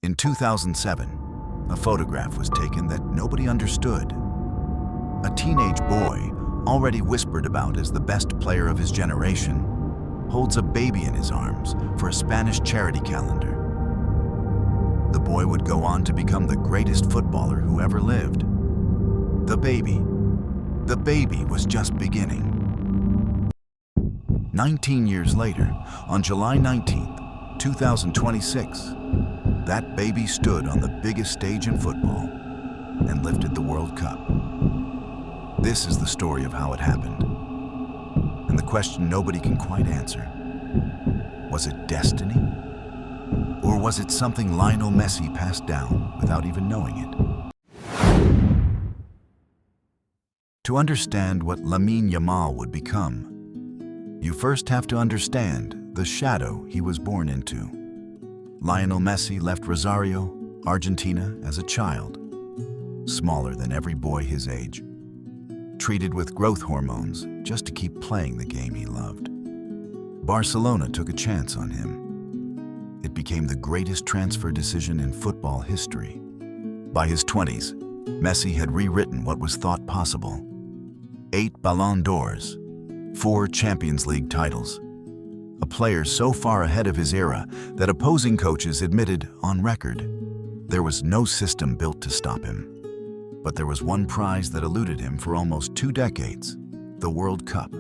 In 2007, a photograph was taken that nobody understood. A teenage boy, already whispered about as the best player of his generation, holds a baby in his arms for a Spanish charity calendar. The boy would go on to become the greatest footballer who ever lived. The baby was just beginning. 19 years later, on July 19th, 2026, that baby stood on the biggest stage in football and lifted the World Cup. This is the story of how it happened, and the question nobody can quite answer. Was it destiny? Or was it something Lionel Messi passed down without even knowing it? To understand what Lamine Yamal would become, you first have to understand the shadow he was born into. Lionel Messi left Rosario, Argentina, as a child, smaller than every boy his age, treated with growth hormones just to keep playing the game he loved. Barcelona took a chance on him. It became the greatest transfer decision in football history. By his 20s, Messi had rewritten what was thought possible. 8 Ballon d'Ors, 4 Champions League titles. A player so far ahead of his era that opposing coaches admitted on record there was no system built to stop him. But there was one prize that eluded him for almost 2 decades, the World Cup.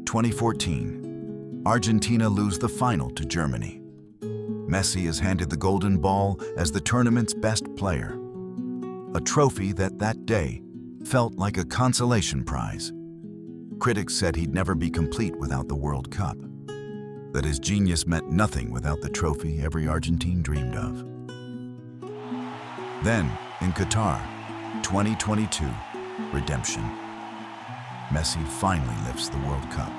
2014, Argentina lose the final to Germany. Messi is handed the Golden Ball as the tournament's best player, a trophy that day felt like a consolation prize. Critics said he'd never be complete without the World Cup, that his genius meant nothing without the trophy every Argentine dreamed of. Then, in Qatar, 2022, redemption. Messi finally lifts the World Cup.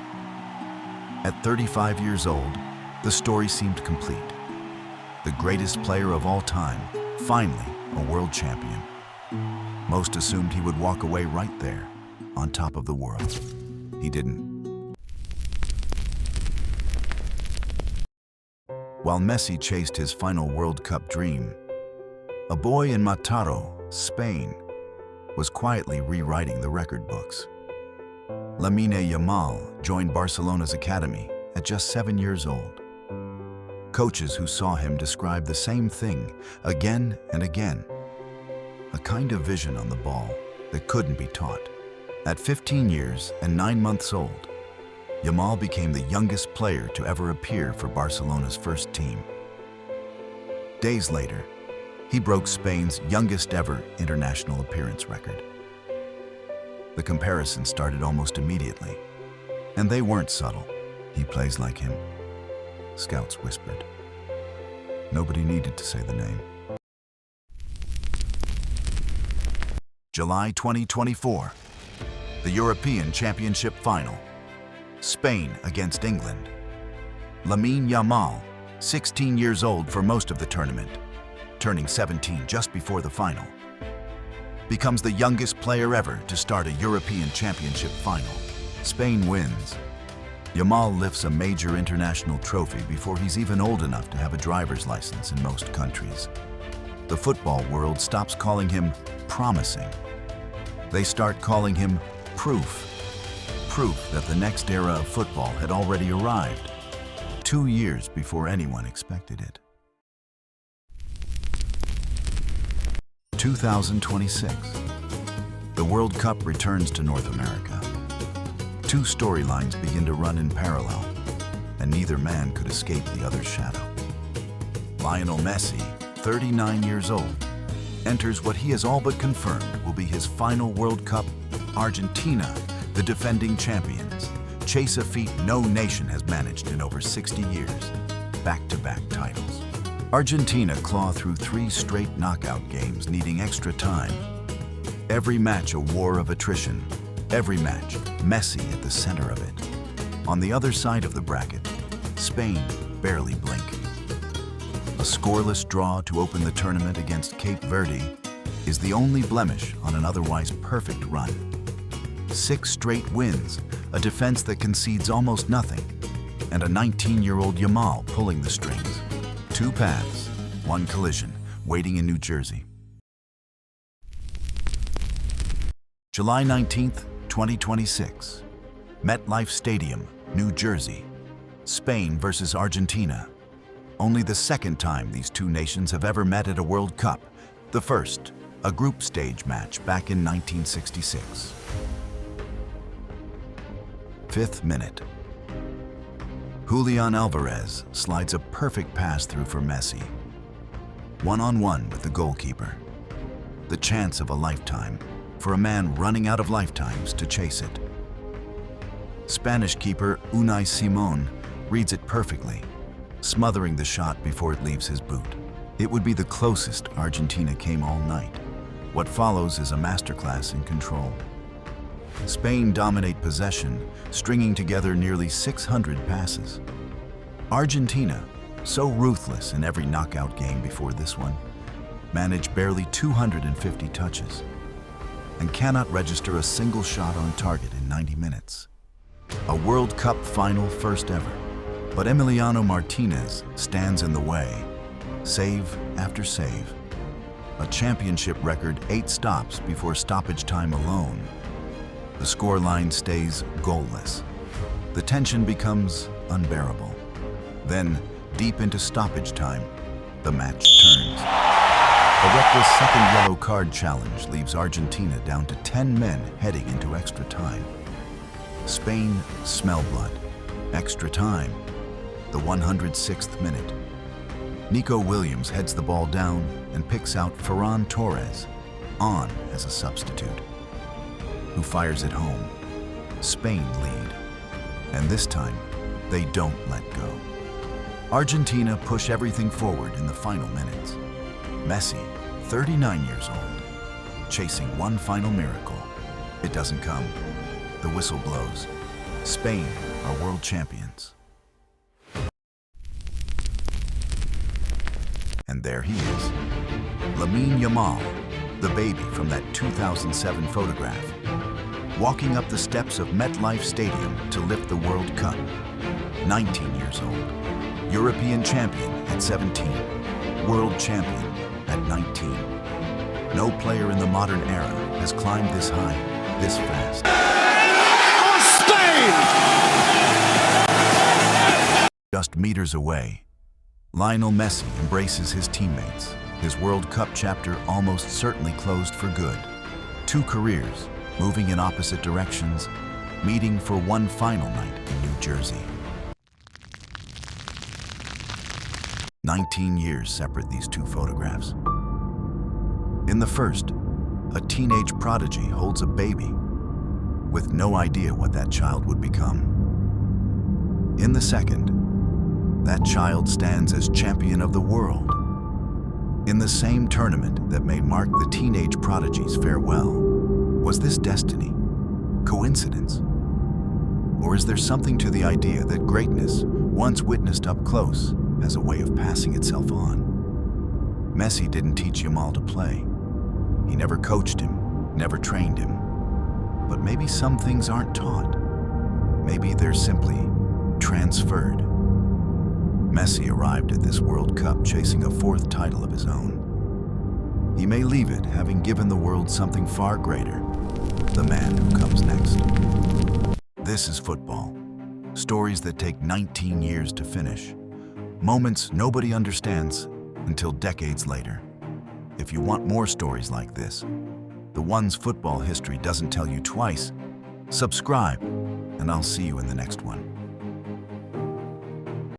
At 35 years old, the story seemed complete. The greatest player of all time, finally a world champion. Most assumed he would walk away right there, on top of the world. He didn't. While Messi chased his final World Cup dream, a boy in Mataró, Spain, was quietly rewriting the record books. Lamine Yamal joined Barcelona's academy at just 7 years old. Coaches who saw him described the same thing again and again. A kind of vision on the ball that couldn't be taught. At 15 years and 9 months old, Yamal became the youngest player to ever appear for Barcelona's first team. Days later, he broke Spain's youngest ever international appearance record. The comparison started almost immediately, and they weren't subtle. He plays like him, scouts whispered. Nobody needed to say the name. July 2024, the European Championship final. Spain against England. Lamine Yamal, 16 years old for most of the tournament, turning 17 just before the final, becomes the youngest player ever to start a European Championship final. Spain wins. Yamal lifts a major international trophy before he's even old enough to have a driver's license in most countries. The football world stops calling him promising. They start calling him proof. Proof that the next era of football had already arrived, 2 years before anyone expected it. 2026. The World Cup returns to North America. 2 storylines begin to run in parallel, and neither man could escape the other's shadow. Lionel Messi, 39 years old, enters what he has all but confirmed will be his final World Cup. Argentina, the defending champions, chase a feat no nation has managed in over 60 years, back-to-back titles. Argentina claw through 3 straight knockout games, needing extra time. Every match a war of attrition, every match Messi at the center of it. On the other side of the bracket, Spain barely blink. A scoreless draw to open the tournament against Cape Verde is the only blemish on an otherwise perfect run. 6 straight wins, a defense that concedes almost nothing, and a 19-year-old Yamal pulling the strings. Two paths, one collision, waiting in New Jersey. July 19th, 2026. MetLife Stadium, New Jersey. Spain versus Argentina. Only the second time these two nations have ever met at a World Cup. The first, a group stage match back in 1966. 5th minute. Julian Alvarez slides a perfect pass through for Messi. One-on-one with the goalkeeper. The chance of a lifetime for a man running out of lifetimes to chase it. Spanish keeper Unai Simon reads it perfectly, smothering the shot before it leaves his boot. It would be the closest Argentina came all night. What follows is a masterclass in control. Spain dominate possession, stringing together nearly 600 passes. Argentina, so ruthless in every knockout game before this one, managed barely 250 touches and cannot register a single shot on target in 90 minutes. A World Cup final first ever, but Emiliano Martinez stands in the way, save after save. A championship record 8 stops before stoppage time alone. The scoreline stays goalless. The tension becomes unbearable. Then, deep into stoppage time, the match turns. A reckless second yellow card challenge leaves Argentina down to 10 men heading into extra time. Spain smell blood. Extra time. The 106th minute. Nico Williams heads the ball down and picks out Ferran Torres, on as a substitute, who fires it home. Spain lead, and this time, they don't let go. Argentina push everything forward in the final minutes. Messi, 39 years old, chasing one final miracle. It doesn't come. The whistle blows. Spain are world champions. And there he is, Lamine Yamal, the baby from that 2007 photograph, walking up the steps of MetLife Stadium to lift the World Cup. 19 years old, European champion at 17, world champion at 19. No player in the modern era has climbed this high, this fast. Spain! Just meters away, Lionel Messi embraces his teammates. His World Cup chapter almost certainly closed for good. Two careers, moving in opposite directions, meeting for one final night in New Jersey. 19 years separate these two photographs. In the first, a teenage prodigy holds a baby with no idea what that child would become. In the second, that child stands as champion of the world. In the same tournament that may mark the teenage prodigy's farewell. Was this destiny? Coincidence? Or is there something to the idea that greatness, once witnessed up close, has a way of passing itself on? Messi didn't teach Yamal to play. He never coached him, never trained him. But maybe some things aren't taught. Maybe they're simply transferred. Messi arrived at this World Cup chasing a 4th title of his own. He may leave it having given the world something far greater, the man who comes next. This is football. Stories that take 19 years to finish. Moments nobody understands until decades later. If you want more stories like this, the ones football history doesn't tell you twice, subscribe, and I'll see you in the next one.